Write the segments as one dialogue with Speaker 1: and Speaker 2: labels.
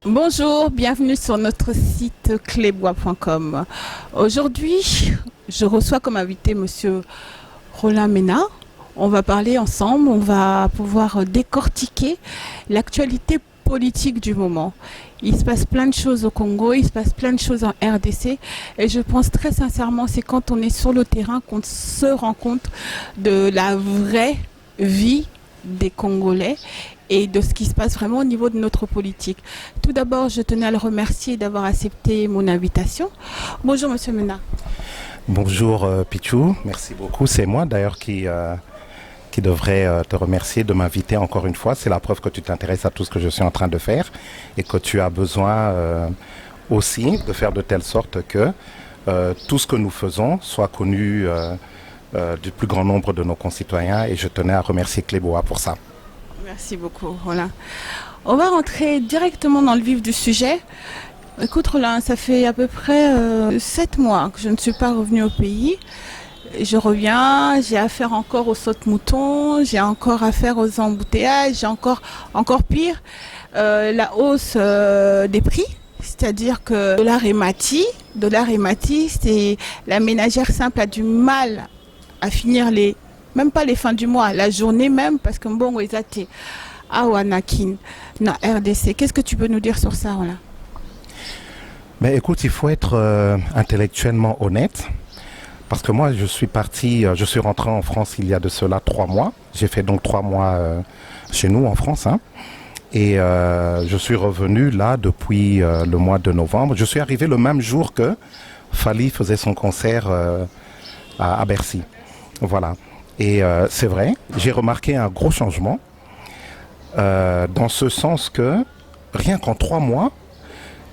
Speaker 1: Bonjour, bienvenue sur notre site clébois.com. Aujourd'hui, je reçois comme invité Monsieur Roland Mena. On va parler ensemble, on va pouvoir décortiquer l'actualité politique du moment. Il se passe plein de choses au Congo, il se passe plein de choses en RDC et je pense très sincèrement c'est quand on est sur le terrain qu'on se rend compte de la vraie vie des Congolais et de ce qui se passe vraiment au niveau de notre politique. Tout d'abord, je tenais à le remercier d'avoir accepté mon invitation. Bonjour Monsieur Mena.
Speaker 2: Bonjour Pichou, merci beaucoup. C'est moi d'ailleurs qui devrait te remercier de m'inviter encore une fois. C'est la preuve que tu t'intéresses à tout ce que je suis en train de faire et que tu as besoin aussi de faire de telle sorte que tout ce que nous faisons soit connu du plus grand nombre de nos concitoyens et je tenais à remercier Clébois pour ça.
Speaker 1: Merci beaucoup. Voilà. On va rentrer directement dans le vif du sujet. Écoute Roland, ça fait à peu près 7 mois que je ne suis pas revenue au pays. Je reviens, j'ai affaire encore aux sautes-moutons, j'ai encore affaire aux embouteillages, j'ai encore pire, la hausse des prix. C'est-à-dire que dollar et mati, c'est la ménagère simple a du mal à finir même pas les fins du mois, la journée même, parce que bon, ils étaient à Wanakin, na RDC. Qu'est-ce que tu peux nous dire sur ça, là?
Speaker 2: Mais écoute, il faut être intellectuellement honnête. Parce que moi, je suis rentré en France il y a de cela 3 mois. J'ai fait donc 3 mois chez nous en France. Hein. Et je suis revenu là depuis le mois de novembre. Je suis arrivé le même jour que Fally faisait son concert à Bercy. Voilà. Et c'est vrai, j'ai remarqué un gros changement dans ce sens que rien qu'en 3 mois,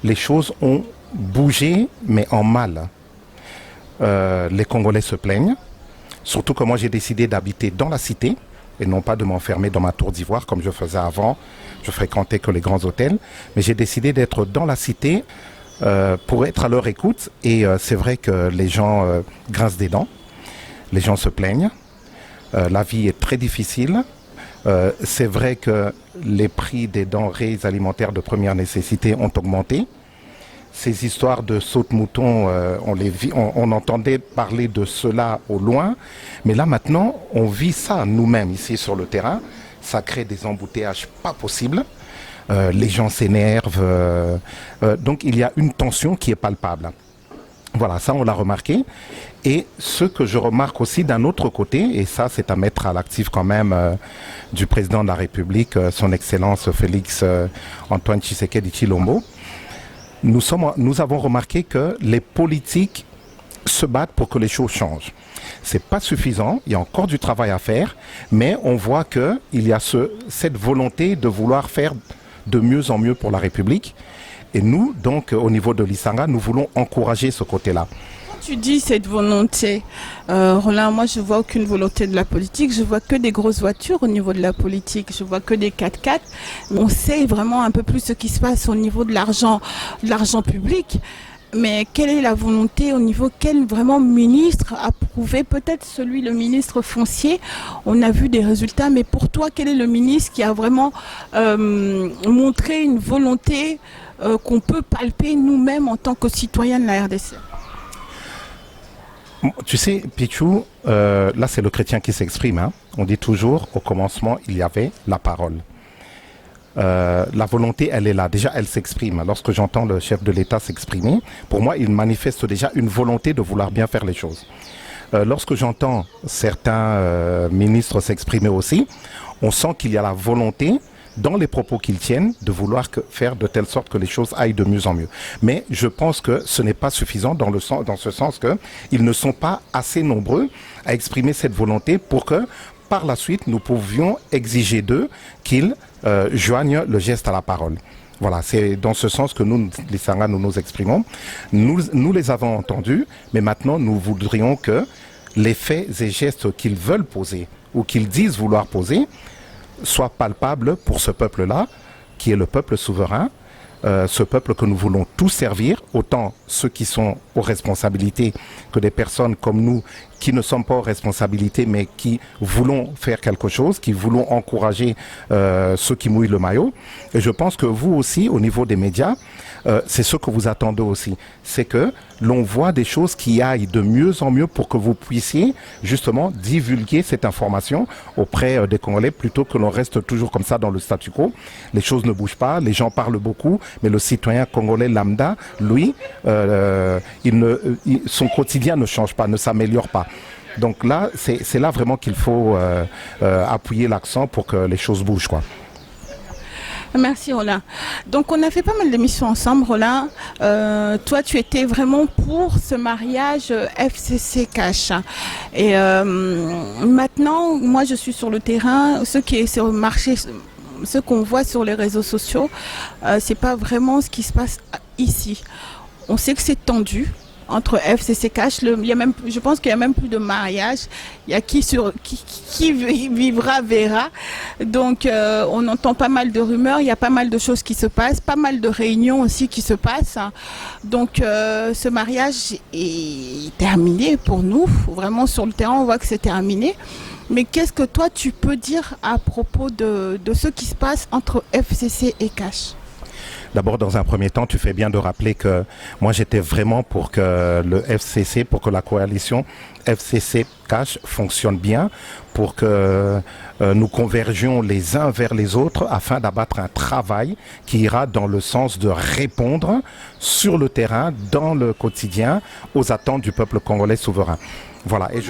Speaker 2: les choses ont bougé, mais en mal. Les Congolais se plaignent, surtout que moi j'ai décidé d'habiter dans la cité et non pas de m'enfermer dans ma tour d'ivoire comme je faisais avant. Je fréquentais que les grands hôtels, mais j'ai décidé d'être dans la cité pour être à leur écoute et c'est vrai que les gens grincent des dents, les gens se plaignent, la vie est très difficile. C'est vrai que les prix des denrées alimentaires de première nécessité ont augmenté. Ces histoires de saute-mouton, on entendait parler de cela au loin, mais là maintenant, on vit ça nous-mêmes ici sur le terrain. Ça crée des embouteillages pas possibles. Les gens s'énervent. Donc il y a une tension qui est palpable. Voilà, ça on l'a remarqué. Et ce que je remarque aussi d'un autre côté, et ça c'est à mettre à l'actif quand même du président de la République, son Excellence Félix Antoine Tshisekedi Tshilombo, nous avons remarqué que les politiques se battent pour que les choses changent. C'est pas suffisant, il y a encore du travail à faire, mais on voit qu'il y a cette volonté de vouloir faire de mieux en mieux pour la République. Et nous, donc, au niveau de l'Isanga, nous voulons encourager ce côté-là.
Speaker 1: Tu dis cette volonté, Roland, moi je vois aucune volonté de la politique, je vois que des grosses voitures au niveau de la politique, je vois que des 4x4. On sait vraiment un peu plus ce qui se passe au niveau de l'argent public, mais quelle est la volonté au niveau, quel vraiment ministre a prouvé, peut-être le ministre foncier, on a vu des résultats, mais pour toi, quel est le ministre qui a vraiment montré une volonté qu'on peut palper nous-mêmes en tant que citoyens de la RDC?
Speaker 2: Tu sais, Pichou, là c'est le chrétien qui s'exprime. Hein. On dit toujours, au commencement, il y avait la parole. La volonté, elle est là. Déjà, elle s'exprime. Lorsque j'entends le chef de l'État s'exprimer, pour moi, il manifeste déjà une volonté de vouloir bien faire les choses. Lorsque j'entends certains ministres s'exprimer aussi, on sent qu'il y a la volonté dans les propos qu'ils tiennent, de vouloir faire de telle sorte que les choses aillent de mieux en mieux. Mais je pense que ce n'est pas suffisant dans ce sens qu'ils ne sont pas assez nombreux à exprimer cette volonté pour que, par la suite, nous pouvions exiger d'eux qu'ils joignent le geste à la parole. Voilà, c'est dans ce sens que nous, les Sangas, nous nous exprimons. Nous les avons entendus, mais maintenant, nous voudrions que les faits et gestes qu'ils veulent poser ou qu'ils disent vouloir poser soit palpable pour ce peuple-là, qui est le peuple souverain, ce peuple que nous voulons tous servir, autant ceux qui sont aux responsabilités que des personnes comme nous qui ne sommes pas aux responsabilités, mais qui voulons faire quelque chose, qui voulons encourager ceux qui mouillent le maillot. Et je pense que vous aussi, au niveau des médias, c'est ce que vous attendez aussi. C'est que l'on voit des choses qui aillent de mieux en mieux pour que vous puissiez justement divulguer cette information auprès des Congolais plutôt que l'on reste toujours comme ça dans le statu quo. Les choses ne bougent pas, les gens parlent beaucoup, mais le citoyen congolais lambda, lui, son quotidien ne change pas, ne s'améliore pas. Donc là, c'est là vraiment qu'il faut appuyer l'accent pour que les choses bougent, quoi.
Speaker 1: Merci Roland. Donc on a fait pas mal d'émissions ensemble, Roland. Toi tu étais vraiment pour ce mariage FCC Cash. Et maintenant, moi je suis sur le terrain. Ce qui est sur le marché, ce qu'on voit sur les réseaux sociaux, c'est pas vraiment ce qui se passe ici. On sait que c'est tendu entre FCC Cash, je pense qu'il n'y a même plus de mariage. Il y a qui vivra verra. Donc on entend pas mal de rumeurs, il y a pas mal de choses qui se passent, pas mal de réunions aussi qui se passent. Donc ce mariage est terminé pour nous. Vraiment sur le terrain, on voit que c'est terminé. Mais qu'est-ce que toi tu peux dire à propos de ce qui se passe entre FCC et Cash ?
Speaker 2: D'abord, dans un premier temps, tu fais bien de rappeler que moi, j'étais vraiment pour que le FCC, pour que la coalition FCC Cash fonctionne bien, pour que nous convergions les uns vers les autres afin d'abattre un travail qui ira dans le sens de répondre sur le terrain, dans le quotidien, aux attentes du peuple congolais souverain. Voilà. Et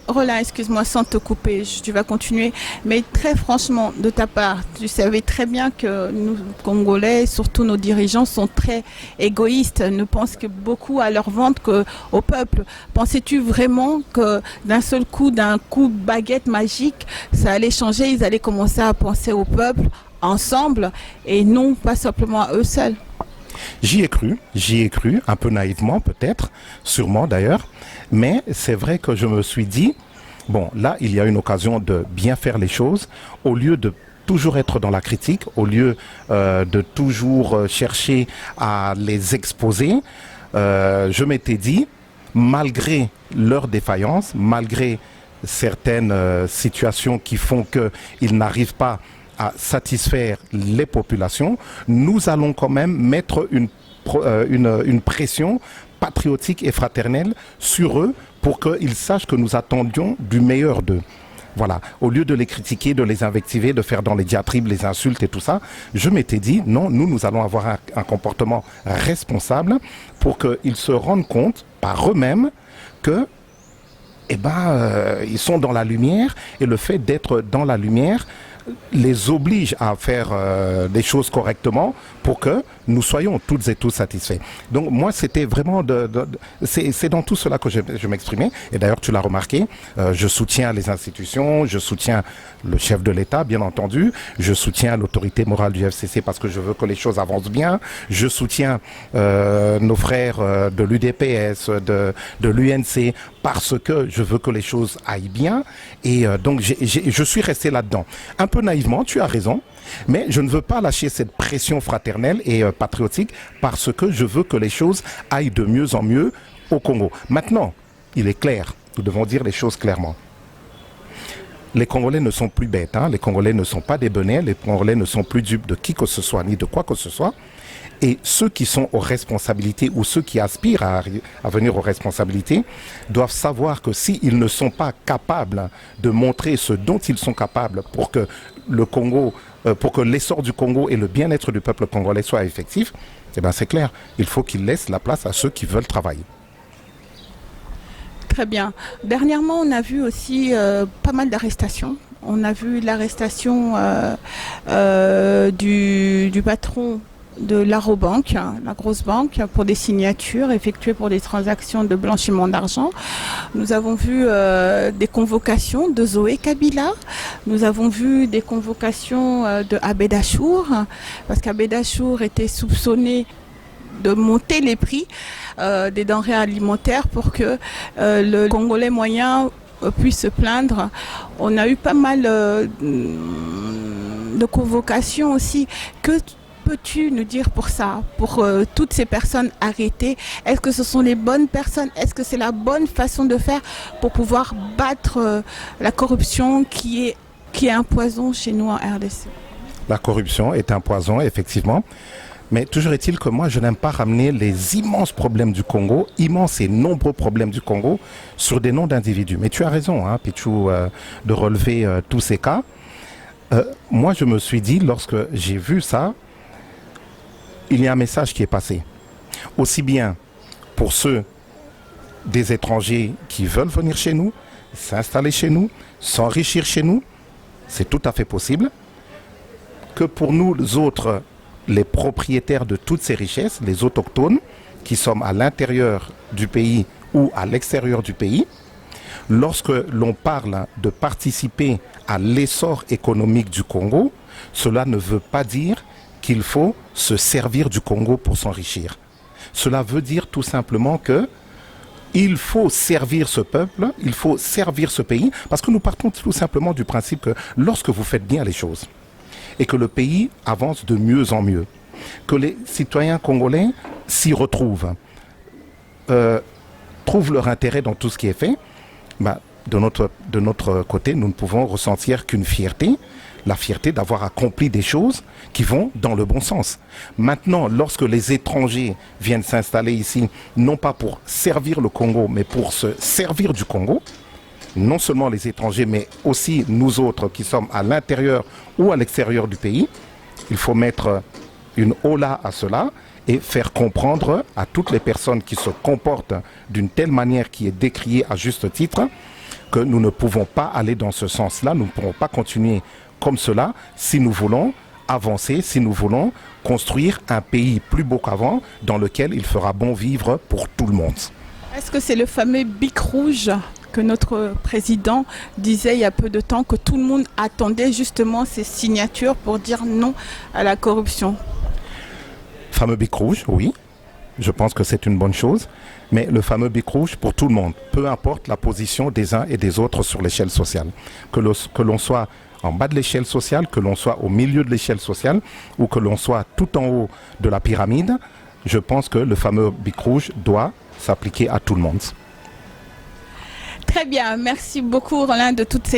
Speaker 1: Roland, excuse-moi, sans te couper, tu vas continuer. Mais très franchement, de ta part, tu savais très bien que nous, Congolais, surtout nos dirigeants, sont très égoïstes, ne pensent que beaucoup à leur ventre qu'au peuple. Pensais-tu vraiment que d'un seul coup, d'un coup baguette magique, ça allait changer, ils allaient commencer à penser au peuple ensemble et non pas simplement à eux seuls?
Speaker 2: J'y ai cru, un peu naïvement peut-être, sûrement d'ailleurs, mais c'est vrai que je me suis dit, bon, là, il y a une occasion de bien faire les choses, au lieu de toujours être dans la critique, au lieu de toujours chercher à les exposer, je m'étais dit, malgré leurs défaillances, malgré certaines situations qui font qu'ils n'arrivent pas à satisfaire les populations, nous allons quand même mettre une pression patriotique et fraternelle sur eux pour qu'ils sachent que nous attendions du meilleur d'eux. Voilà, au lieu de les critiquer, de les invectiver, de faire dans les diatribes, les insultes et tout ça, je m'étais dit, non, nous allons avoir un comportement responsable pour qu'ils se rendent compte par eux-mêmes que ils sont dans la lumière, et le fait d'être dans la lumière les oblige à faire des choses correctement pour que nous soyons toutes et tous satisfaits. Donc moi, c'était vraiment c'est dans tout cela que je m'exprimais. Et d'ailleurs, tu l'as remarqué, je soutiens les institutions, je soutiens le chef de l'État, bien entendu, je soutiens l'autorité morale du FCC parce que je veux que les choses avancent bien, je soutiens nos frères de l'UDPS, de l'UNC, parce que je veux que les choses aillent bien. Et donc, je suis resté là-dedans. Un peu naïvement, tu as raison, mais je ne veux pas lâcher cette pression fraternelle et patriotique parce que je veux que les choses aillent de mieux en mieux au Congo. Maintenant, il est clair, nous devons dire les choses clairement. Les Congolais ne sont plus bêtes, les Congolais ne sont pas des benets, les Congolais ne sont plus dupes de qui que ce soit, ni de quoi que ce soit. Et ceux qui sont aux responsabilités ou ceux qui aspirent à venir aux responsabilités doivent savoir que s'ils ne sont pas capables de montrer ce dont ils sont capables pour que le Congo, pour que l'essor du Congo et le bien-être du peuple congolais soient effectifs, eh bien c'est clair, il faut qu'ils laissent la place à ceux qui veulent travailler.
Speaker 1: Très bien. Dernièrement, on a vu aussi pas mal d'arrestations. On a vu l'arrestation du patron de l'Arobank, la grosse banque, pour des signatures effectuées pour des transactions de blanchiment d'argent. Nous avons vu des convocations de Zoé Kabila. Nous avons vu des convocations de Abed Achour, parce qu'Abed Achour était soupçonné de monter les prix des denrées alimentaires pour que le Congolais moyen puisse se plaindre. On a eu pas mal de convocations aussi. Que peux-tu nous dire pour ça, pour toutes ces personnes arrêtées? Est-ce que ce sont les bonnes personnes? Est-ce que c'est la bonne façon de faire pour pouvoir battre la corruption qui est un poison chez nous en RDC?
Speaker 2: La corruption est un poison, effectivement. Mais toujours est-il que moi, je n'aime pas ramener les immenses problèmes du Congo, immenses et nombreux problèmes du Congo, sur des noms d'individus. Mais tu as raison, hein, Pichou, de relever tous ces cas. Moi, je me suis dit, lorsque j'ai vu ça, il y a un message qui est passé. Aussi bien pour ceux des étrangers qui veulent venir chez nous, s'installer chez nous, s'enrichir chez nous, c'est tout à fait possible, que pour nous autres, les propriétaires de toutes ces richesses, les autochtones, qui sommes à l'intérieur du pays ou à l'extérieur du pays, lorsque l'on parle de participer à l'essor économique du Congo, cela ne veut pas dire qu'il faut se servir du Congo pour s'enrichir. Cela veut dire tout simplement que il faut servir ce peuple, il faut servir ce pays, parce que nous partons tout simplement du principe que lorsque vous faites bien les choses, et que le pays avance de mieux en mieux, que les citoyens congolais s'y retrouvent, trouvent leur intérêt dans tout ce qui est fait, de notre côté, nous ne pouvons ressentir qu'une fierté, la fierté d'avoir accompli des choses qui vont dans le bon sens. Maintenant, lorsque les étrangers viennent s'installer ici, non pas pour servir le Congo, mais pour se servir du Congo, non seulement les étrangers, mais aussi nous autres qui sommes à l'intérieur ou à l'extérieur du pays, il faut mettre une hola à cela et faire comprendre à toutes les personnes qui se comportent d'une telle manière qui est décriée à juste titre que nous ne pouvons pas aller dans ce sens-là, nous ne pourrons pas continuer comme cela si nous voulons avancer, si nous voulons construire un pays plus beau qu'avant dans lequel il fera bon vivre pour tout le monde.
Speaker 1: Est-ce que c'est le fameux bic rouge que notre président disait il y a peu de temps, que tout le monde attendait justement ces signatures pour dire non à la corruption?
Speaker 2: Fameux bic rouge, oui. Je pense que c'est une bonne chose. Mais le fameux bic rouge pour tout le monde, peu importe la position des uns et des autres sur l'échelle sociale. Que l'on soit en bas de l'échelle sociale, que l'on soit au milieu de l'échelle sociale ou que l'on soit tout en haut de la pyramide, je pense que le fameux bic rouge doit s'appliquer à tout le monde.
Speaker 1: Très bien, merci beaucoup Roland de toutes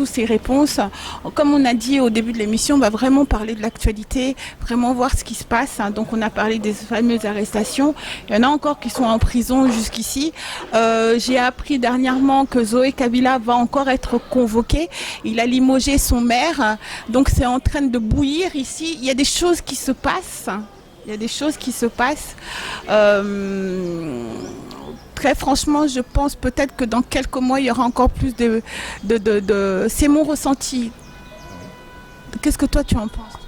Speaker 1: ces réponses. Comme on a dit au début de l'émission, on va vraiment parler de l'actualité, vraiment voir ce qui se passe. Donc on a parlé des fameuses arrestations. Il y en a encore qui sont en prison jusqu'ici. J'ai appris dernièrement que Zoé Kabila va encore être convoqué. Il a limogé son maire. Donc c'est en train de bouillir ici. Il y a des choses qui se passent. Très franchement, je pense peut-être que dans quelques mois, il y aura encore plus de... C'est mon ressenti. Qu'est-ce que toi, tu en penses?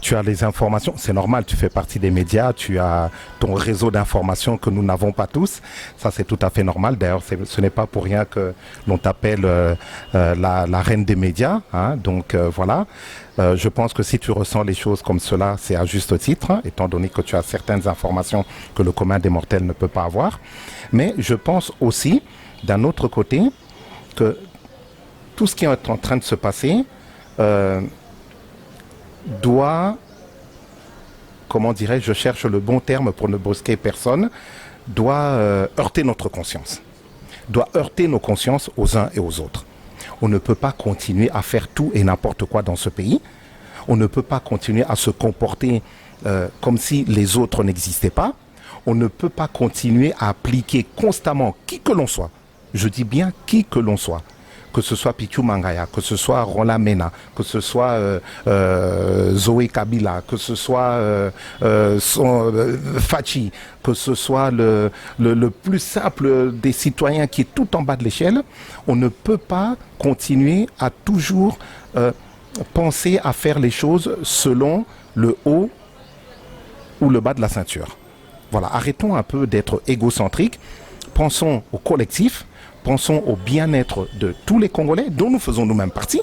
Speaker 2: Tu as les informations, c'est normal, tu fais partie des médias, tu as ton réseau d'informations que nous n'avons pas tous. Ça, c'est tout à fait normal. D'ailleurs, ce n'est pas pour rien que l'on t'appelle la reine des médias. Hein. Donc, voilà. Je pense que si tu ressens les choses comme cela, c'est à juste titre, hein, étant donné que tu as certaines informations que le commun des mortels ne peut pas avoir. Mais je pense aussi, d'un autre côté, que tout ce qui est en train de se passer doit, comment dirais-je, je cherche le bon terme pour ne brusquer personne, doit heurter notre conscience, doit heurter nos consciences aux uns et aux autres. On ne peut pas continuer à faire tout et n'importe quoi dans ce pays. On ne peut pas continuer à se comporter comme si les autres n'existaient pas. On ne peut pas continuer à appliquer constamment qui que l'on soit. Je dis bien qui que l'on soit. Que ce soit Pichou Mangaya, que ce soit Roland Mena, que ce soit Zoé Kabila, que ce soit Fachi, que ce soit le plus simple des citoyens qui est tout en bas de l'échelle, on ne peut pas continuer à toujours penser à faire les choses selon le haut ou le bas de la ceinture. Voilà, arrêtons un peu d'être égocentriques, pensons au collectif, pensons au bien-être de tous les Congolais, dont nous faisons nous-mêmes partie.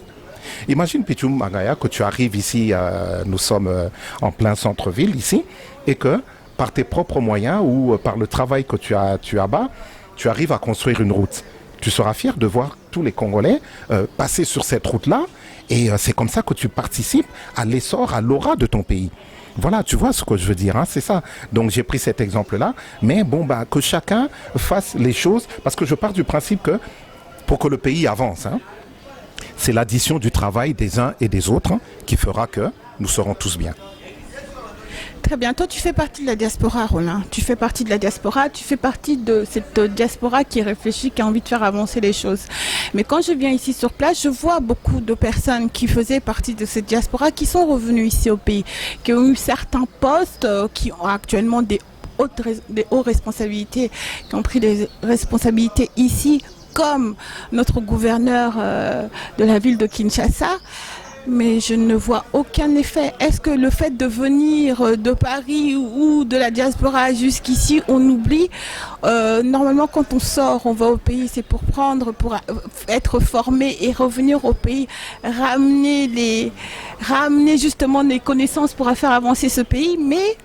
Speaker 2: Imagine, Pichou Magaya, que tu arrives ici, nous sommes en plein centre-ville ici, et que par tes propres moyens ou par le travail que tu as bas, tu arrives à construire une route. Tu seras fier de voir tous les Congolais passer sur cette route-là Et c'est comme ça que tu participes à l'essor, à l'aura de ton pays. Voilà, tu vois ce que je veux dire, hein, c'est ça. Donc j'ai pris cet exemple-là, mais bon, que chacun fasse les choses, parce que je pars du principe que pour que le pays avance, hein, c'est l'addition du travail des uns et des autres, hein, qui fera que nous serons tous bien.
Speaker 1: Très bien. Toi, tu fais partie de la diaspora, Roland. Tu fais partie de la diaspora, tu fais partie de cette diaspora qui réfléchit, qui a envie de faire avancer les choses. Mais quand je viens ici sur place, je vois beaucoup de personnes qui faisaient partie de cette diaspora qui sont revenues ici au pays, qui ont eu certains postes, qui ont actuellement des hautes responsabilités, qui ont pris des responsabilités ici, comme notre gouverneur de la ville de Kinshasa. Mais je ne vois aucun effet. Est-ce que le fait de venir de Paris ou de la diaspora jusqu'ici, on oublie normalement, quand on sort, on va au pays, c'est pour être formé et revenir au pays, ramener justement les connaissances pour faire avancer ce pays. Mais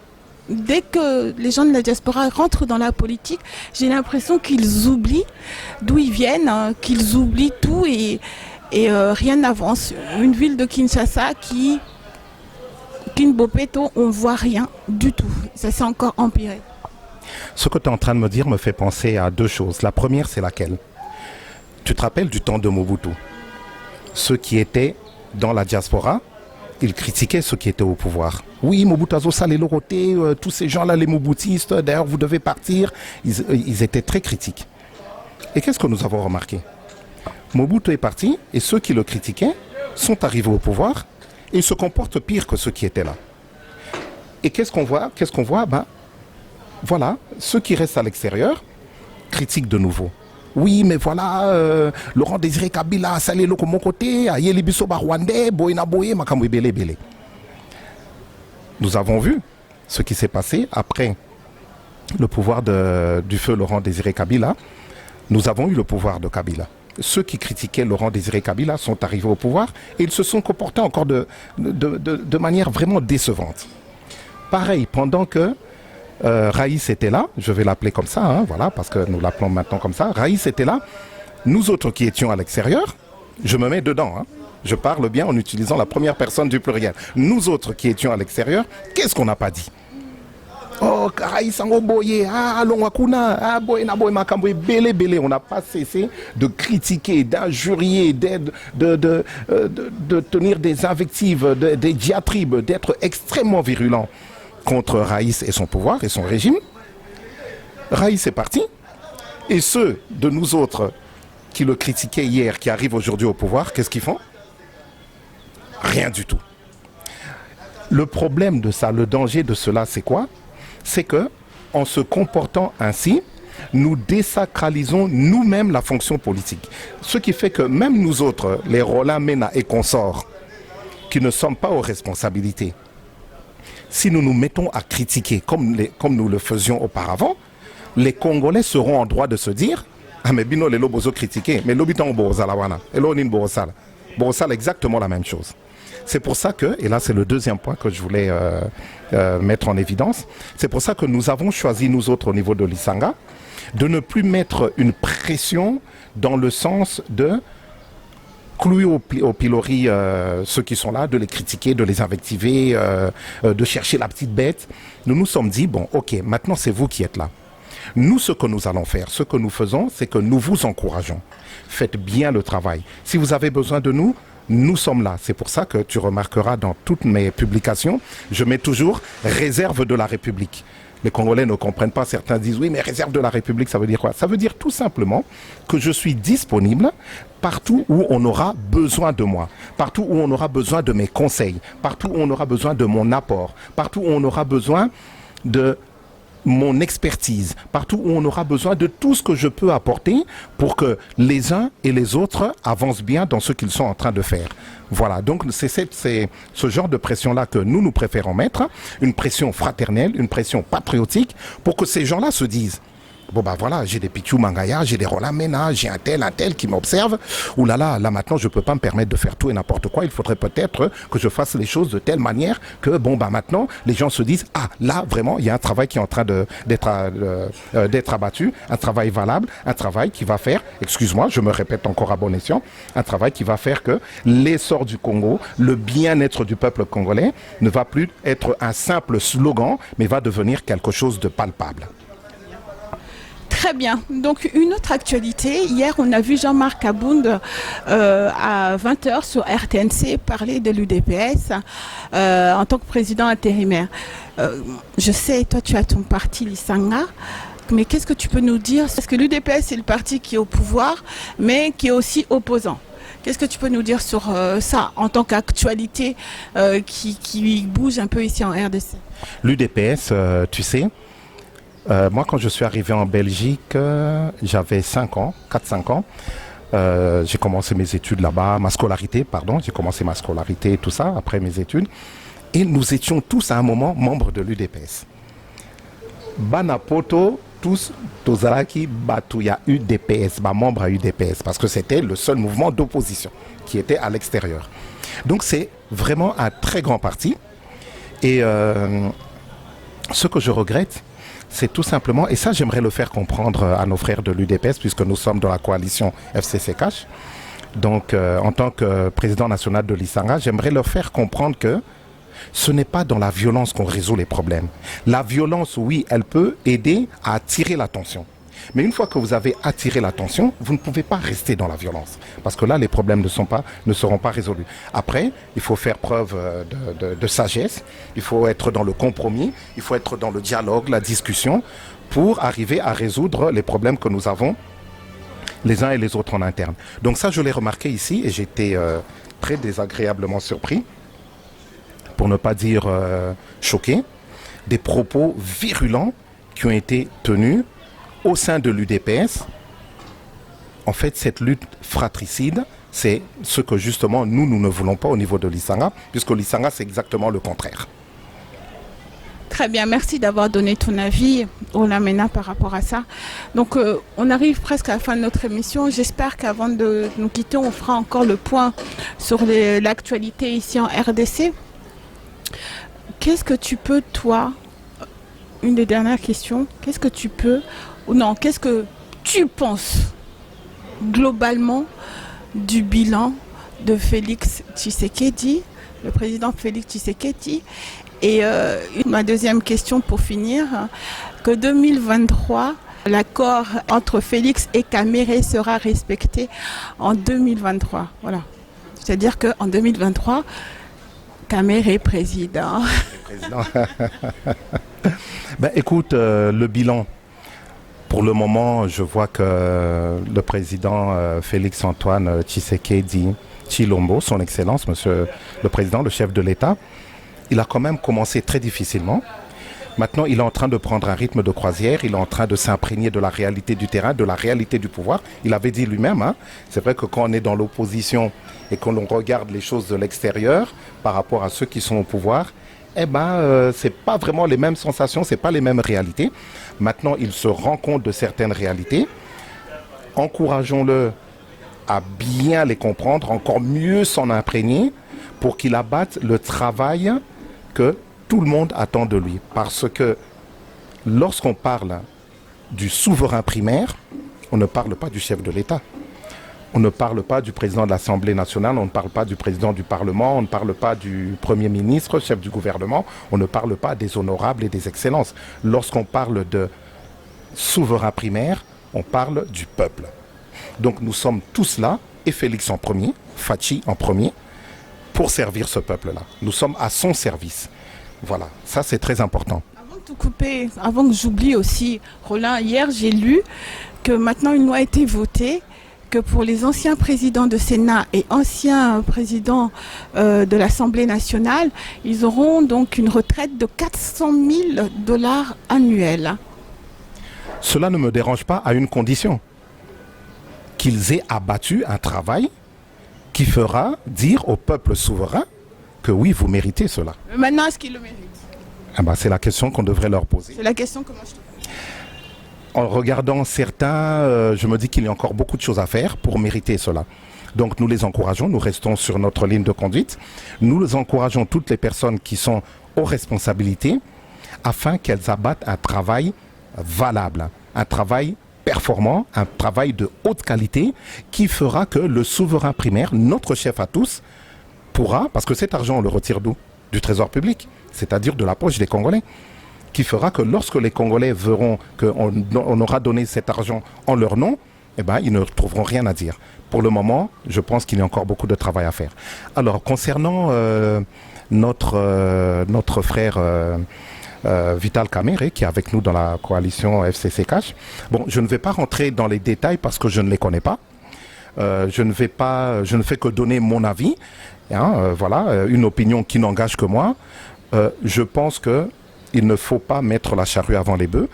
Speaker 1: dès que les gens de la diaspora rentrent dans la politique, j'ai l'impression qu'ils oublient d'où ils viennent, hein, qu'ils oublient tout et rien n'avance. Une ville de Kinshasa Kinbopeto, on ne voit rien du tout. Ça s'est encore empiré.
Speaker 2: Ce que tu es en train de me dire me fait penser à deux choses. La première, c'est laquelle? Tu te rappelles du temps de Mobutu? Ceux qui étaient dans la diaspora, ils critiquaient ceux qui étaient au pouvoir. Oui, Mobutu Azosa, les Loroté, tous ces gens-là, les Mobutistes, d'ailleurs, vous devez partir. Ils étaient très critiques. Et qu'est-ce que nous avons remarqué? Mobutu est parti et ceux qui le critiquaient sont arrivés au pouvoir et ils se comportent pire que ceux qui étaient là. Et qu'est-ce qu'on voit? Voilà, ceux qui restent à l'extérieur critiquent de nouveau. Oui, mais voilà, Laurent Désiré Kabila, Salé Loko mon côté, Ayeli Bisoba Rwandais, Boina Boye, Makamwe Bele Bele. Nous avons vu ce qui s'est passé après le pouvoir du feu Laurent Désiré Kabila. Nous avons eu le pouvoir de Kabila. Ceux qui critiquaient Laurent Désiré Kabila sont arrivés au pouvoir et ils se sont comportés encore de manière vraiment décevante. Pareil, pendant que Raïs était là, je vais l'appeler comme ça, hein, voilà, parce que nous l'appelons maintenant comme ça, Raïs était là, nous autres qui étions à l'extérieur, je me mets dedans, hein, je parle bien en utilisant la première personne du pluriel. Nous autres qui étions à l'extérieur, qu'est-ce qu'on n'a pas dit? Oh, on n'a pas cessé de critiquer, d'injurier, de tenir des invectives, des diatribes, d'être extrêmement virulent contre Raïs et son pouvoir et son régime. Raïs est parti et ceux de nous autres qui le critiquaient hier, qui arrivent aujourd'hui au pouvoir, qu'est-ce qu'ils font? Rien du tout. Le problème de ça, le danger de cela, c'est quoi? C'est que, en se comportant ainsi, nous désacralisons nous-mêmes la fonction politique. Ce qui fait que même nous autres, les Roland Mena et consorts, qui ne sommes pas aux responsabilités, si nous nous mettons à critiquer comme nous le faisions auparavant, les Congolais seront en droit de se dire « Ah mais bino les lobozo critiquer, mais l'obitan borosala wana, et l'onin borosala ». Borosala exactement la même chose. C'est pour ça que, et là c'est le deuxième point que je voulais mettre en évidence, c'est pour ça que nous avons choisi, nous autres au niveau de l'Isanga, de ne plus mettre une pression dans le sens de clouer au pilori ceux qui sont là, de les critiquer, de les invectiver, de chercher la petite bête. Nous nous sommes dit, bon ok, maintenant c'est vous qui êtes là. Nous, ce que nous allons faire, ce que nous faisons, c'est que nous vous encourageons. Faites bien le travail. Si vous avez besoin de nous, nous sommes là. C'est pour ça que tu remarqueras dans toutes mes publications, je mets toujours réserve de la République. Les Congolais ne comprennent pas, certains disent oui, mais réserve de la République, ça veut dire quoi? Ça veut dire tout simplement que je suis disponible partout où on aura besoin de moi, partout où on aura besoin de mes conseils, partout où on aura besoin de mon apport, partout où on aura besoin de mon expertise, partout où on aura besoin de tout ce que je peux apporter pour que les uns et les autres avancent bien dans ce qu'ils sont en train de faire. Voilà, donc c'est ce genre de pression-là que nous préférons mettre, une pression fraternelle, une pression patriotique, pour que ces gens-là se disent Bon bah voilà, j'ai des Pichou Mangaya, j'ai des Roland Mena, j'ai un tel qui m'observe. Ouh là, maintenant je peux pas me permettre de faire tout et n'importe quoi. Il faudrait peut-être que je fasse les choses de telle manière que bon bah maintenant les gens se disent ah là vraiment il y a un travail qui est en train d'être abattu, un travail valable, un travail qui va faire, excuse-moi, je me répète encore à bon escient, un travail qui va faire que l'essor du Congo, le bien-être du peuple congolais ne va plus être un simple slogan, mais va devenir quelque chose de palpable.
Speaker 1: Très bien. Donc, une autre actualité. Hier, on a vu Jean-Marc Abound à 20h sur RTNC parler de l'UDPS en tant que président intérimaire. Je sais, toi, tu as ton parti Lisanga. Mais qu'est-ce que tu peux nous dire? Parce que l'UDPS, c'est le parti qui est au pouvoir, mais qui est aussi opposant. Qu'est-ce que tu peux nous dire sur ça en tant qu'actualité qui bouge un peu ici en RDC?
Speaker 2: L'UDPS, tu sais, moi, quand je suis arrivé en Belgique, j'avais 4-5 ans. J'ai commencé mes études là-bas, j'ai commencé ma scolarité et tout ça, après mes études. Et nous étions tous à un moment membres de l'UDPS. Banapoto, tous, Tozaraki, Batouya UDPS, membre à UDPS, parce que c'était le seul mouvement d'opposition qui était à l'extérieur. Donc c'est vraiment un très grand parti. Et ce que je regrette, c'est tout simplement, et ça j'aimerais le faire comprendre à nos frères de l'UDPS, puisque nous sommes dans la coalition FCC-CACH. Donc en tant que président national de l'Isanga, j'aimerais leur faire comprendre que ce n'est pas dans la violence qu'on résout les problèmes. La violence, oui, elle peut aider à attirer l'attention. Mais une fois que vous avez attiré l'attention, vous ne pouvez pas rester dans la violence. Parce que là, les problèmes ne seront pas résolus. Après, il faut faire preuve de sagesse, il faut être dans le compromis, il faut être dans le dialogue, la discussion, pour arriver à résoudre les problèmes que nous avons les uns et les autres en interne. Donc ça, je l'ai remarqué ici et j'étais très désagréablement surpris, pour ne pas dire choqué, des propos virulents qui ont été tenus au sein de l'UDPS. En fait, cette lutte fratricide, c'est ce que justement nous ne voulons pas au niveau de l'Isanga, puisque l'Isanga, c'est exactement le contraire.
Speaker 1: Très bien, merci d'avoir donné ton avis, Olamena, par rapport à ça. Donc, on arrive presque à la fin de notre émission. J'espère qu'avant de nous quitter, on fera encore le point sur l'actualité ici en RDC. Qu'est-ce que tu peux, toi, une des dernières questions, qu'est-ce que tu penses globalement du bilan de Félix Tshisekedi, le président Félix Tshisekedi? Et ma deuxième question pour finir, que 2023, l'accord entre Félix et Kamere sera respecté en 2023. Voilà. C'est-à-dire qu'en 2023, Kamere est président.
Speaker 2: Ben, écoute, le bilan, pour le moment, je vois que le président Félix Antoine Tshisekedi Tshilombo, son excellence, monsieur le président, le chef de l'État, il a quand même commencé très difficilement. Maintenant, il est en train de prendre un rythme de croisière, il est en train de s'imprégner de la réalité du terrain, de la réalité du pouvoir. Il avait dit lui-même, c'est vrai que quand on est dans l'opposition et qu'on regarde les choses de l'extérieur par rapport à ceux qui sont au pouvoir, c'est pas vraiment les mêmes sensations, c'est pas les mêmes réalités. Maintenant, il se rend compte de certaines réalités. Encourageons-le à bien les comprendre, encore mieux s'en imprégner pour qu'il abatte le travail que tout le monde attend de lui. Parce que lorsqu'on parle du souverain primaire, on ne parle pas du chef de l'État. On ne parle pas du président de l'Assemblée nationale, on ne parle pas du président du Parlement, on ne parle pas du Premier ministre, chef du gouvernement, on ne parle pas des honorables et des excellences. Lorsqu'on parle de souverain primaire, on parle du peuple. Donc nous sommes tous là, et Félix en premier, Fachi en premier, pour servir ce peuple-là. Nous sommes à son service. Voilà, ça c'est très important.
Speaker 1: Avant de tout couper, avant que j'oublie aussi, Roland, hier j'ai lu que maintenant une loi a été votée, que pour les anciens présidents de Sénat et anciens présidents de l'Assemblée nationale, ils auront donc une retraite de 400 000 $ annuels.
Speaker 2: Cela ne me dérange pas à une condition, qu'ils aient abattu un travail qui fera dire au peuple souverain que oui, vous méritez cela.
Speaker 1: Maintenant, est-ce qu'ils le méritent?
Speaker 2: C'est la question qu'on devrait leur poser.
Speaker 1: C'est la question que moi je te pose.
Speaker 2: En regardant certains, je me dis qu'il y a encore beaucoup de choses à faire pour mériter cela. Donc nous les encourageons, nous restons sur notre ligne de conduite. Nous encourageons toutes les personnes qui sont aux responsabilités afin qu'elles abattent un travail valable, un travail performant, un travail de haute qualité qui fera que le souverain primaire, notre chef à tous, pourra, parce que cet argent on le retire d'où? Du trésor public, c'est-à-dire de la poche des Congolais, qui fera que lorsque les Congolais verront qu'on aura donné cet argent en leur nom, eh ben, ils ne trouveront rien à dire. Pour le moment, je pense qu'il y a encore beaucoup de travail à faire. Alors, concernant notre frère Vital Kamerhe, qui est avec nous dans la coalition FCC Cash, bon, je ne vais pas rentrer dans les détails parce que je ne les connais pas. Je ne fais que donner mon avis. Hein, voilà, une opinion qui n'engage que moi. Je pense qu'il ne faut pas mettre la charrue avant les bœufs.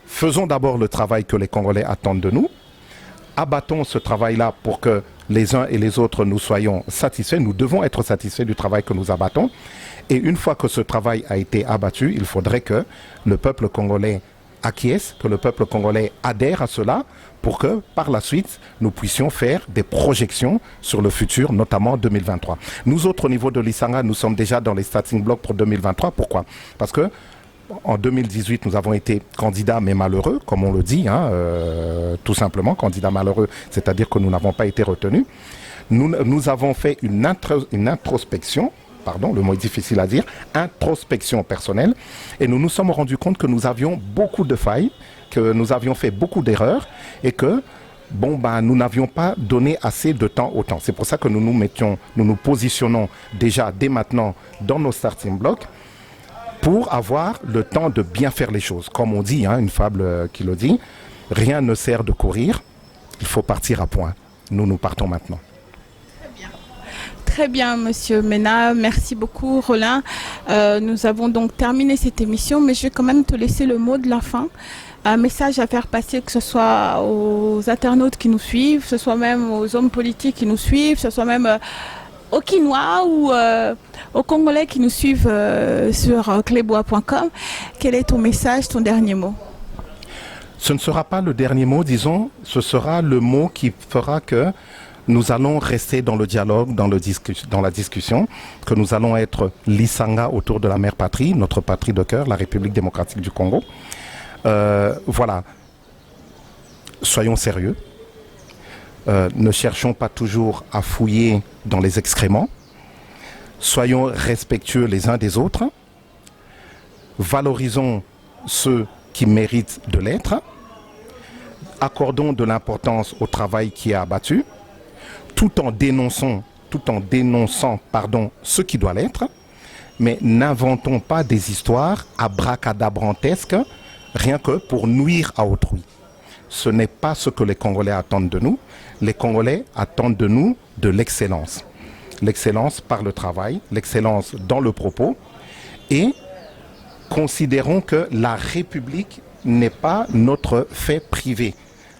Speaker 2: Faisons d'abord le travail que les Congolais attendent de nous. Abattons ce travail-là pour que les uns et les autres nous soyons satisfaits. Nous devons être satisfaits du travail que nous abattons. Et une fois que ce travail a été abattu, il faudrait que le peuple congolais acquiesce, que le peuple congolais adhère à cela pour que par la suite, nous puissions faire des projections sur le futur, notamment 2023. Nous autres, au niveau de l'Isanga, nous sommes déjà dans les starting blocks pour 2023. Pourquoi? Parce que en 2018, nous avons été candidats mais malheureux, comme on le dit, hein, tout simplement, candidats malheureux, c'est-à-dire que nous n'avons pas été retenus. Nous avons fait une introspection, pardon, le mot est difficile à dire, introspection personnelle, et nous nous sommes rendus compte que nous avions beaucoup de failles, que nous avions fait beaucoup d'erreurs, et que nous n'avions pas donné assez de temps au temps. C'est pour ça que nous nous positionnons déjà dès maintenant dans nos starting blocks, pour avoir le temps de bien faire les choses. Comme on dit, hein, une fable qui le dit, rien ne sert de courir, il faut partir à point. Nous partons maintenant.
Speaker 1: Très bien, Monsieur Mena. Merci beaucoup, Roland. Nous avons donc terminé cette émission, mais je vais quand même te laisser le mot de la fin. Un message à faire passer, que ce soit aux internautes qui nous suivent, que ce soit même aux hommes politiques qui nous suivent, que ce soit même aux Quinois ou aux Congolais qui nous suivent sur clebois.com. Quel est ton message, ton dernier mot?
Speaker 2: Ce ne sera pas le dernier mot, disons, ce sera le mot qui fera que nous allons rester dans le dialogue, dans la discussion, que nous allons être l'Isanga autour de la mère patrie, notre patrie de cœur, la République démocratique du Congo. Voilà, soyons sérieux. Ne cherchons pas toujours à fouiller dans les excréments. Soyons respectueux les uns des autres. Valorisons ceux qui méritent de l'être. Accordons de l'importance au travail qui est abattu, tout en dénonçant ce qui doit l'être. Mais n'inventons pas des histoires abracadabrantesques rien que pour nuire à autrui. Ce n'est pas ce que les Congolais attendent de nous. Les Congolais attendent de nous de l'excellence. L'excellence par le travail, l'excellence dans le propos. Et considérons que la République n'est pas notre fait privé.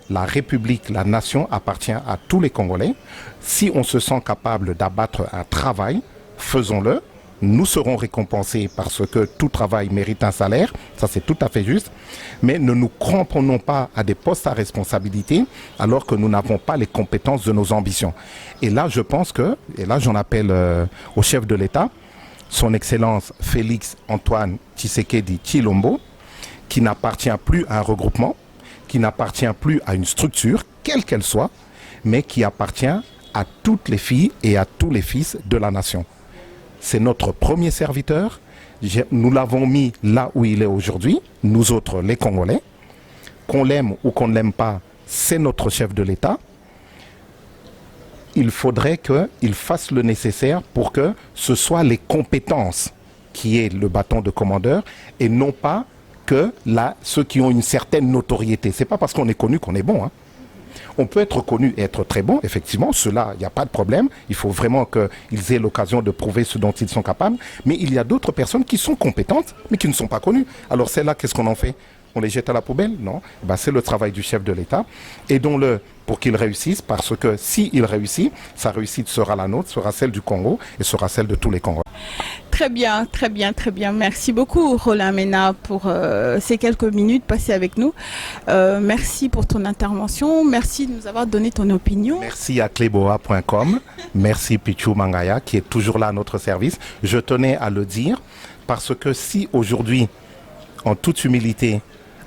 Speaker 2: La République, la nation appartient à tous les Congolais. Si on se sent capable d'abattre un travail, faisons-le. Nous serons récompensés parce que tout travail mérite un salaire, ça c'est tout à fait juste, mais ne nous cramponnons pas à des postes à responsabilité alors que nous n'avons pas les compétences de nos ambitions. Et là je pense que, et là j'en appelle au chef de l'État, son Excellence Félix Antoine Tshisekedi Tshilombo, qui n'appartient plus à un regroupement, qui n'appartient plus à une structure, quelle qu'elle soit, mais qui appartient à toutes les filles et à tous les fils de la nation. C'est notre premier serviteur. Nous l'avons mis là où il est aujourd'hui, nous autres les Congolais. Qu'on l'aime ou qu'on ne l'aime pas, c'est notre chef de l'État. Il faudrait qu'il fasse le nécessaire pour que ce soit les compétences qui est le bâton de commandeur et non pas que ceux qui ont une certaine notoriété. C'est pas parce qu'on est connu qu'on est bon, hein. On peut être connu et être très bon, effectivement, cela, il n'y a pas de problème. Il faut vraiment qu'ils aient l'occasion de prouver ce dont ils sont capables. Mais il y a d'autres personnes qui sont compétentes, mais qui ne sont pas connues. Alors celles-là, qu'est-ce qu'on en fait? On les jette à la poubelle? Non. C'est le travail du chef de l'État. Aidons-le pour qu'il réussisse, parce que s'il réussit, sa réussite sera la nôtre, sera celle du Congo et sera celle de tous les Congolais.
Speaker 1: Très bien, très bien, très bien. Merci beaucoup, Roland Mena, pour ces quelques minutes passées avec nous. Merci pour ton intervention. Merci de nous avoir donné ton opinion.
Speaker 2: Merci à cleboa.com. Merci Pichu Mangaya qui est toujours là à notre service. Je tenais à le dire parce que si aujourd'hui, en toute humilité,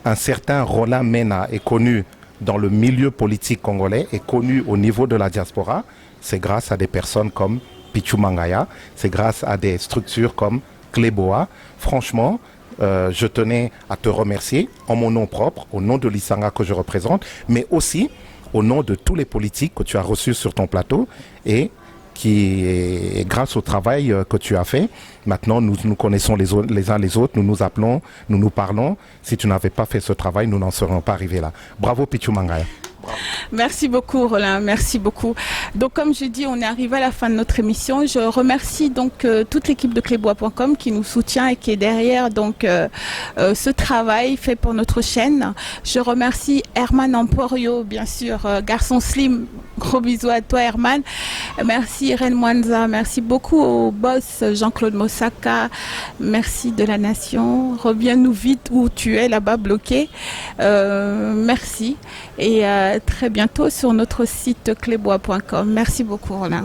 Speaker 2: un certain Roland Mena est connu dans le milieu politique congolais, est connu au niveau de la diaspora, c'est grâce à des personnes comme Pichu Mangaya, c'est grâce à des structures comme Cleboa. Franchement, je tenais à te remercier en mon nom propre, au nom de l'Isanga que je représente, mais aussi au nom de tous les politiques que tu as reçus sur ton plateau et qui est grâce au travail que tu as fait. Maintenant, nous nous connaissons les uns les autres, nous nous appelons, nous nous parlons. Si tu n'avais pas fait ce travail, nous n'en serions pas arrivés là. Bravo Pichu Mangaya.
Speaker 1: Merci beaucoup Roland, merci beaucoup. Donc comme je dis, on est arrivé à la fin de notre émission. Je remercie donc toute l'équipe de cleboa.com qui nous soutient et qui est derrière donc ce travail fait pour notre chaîne. Je remercie Herman Emporio, bien sûr, garçon slim. Gros bisous à toi Herman. Merci Irène Mwanza, merci beaucoup au boss Jean-Claude Mosaka. Merci de la nation. Reviens-nous vite où tu es là-bas bloqué. Merci et très bientôt sur notre site cleboa.com. Merci beaucoup Roland.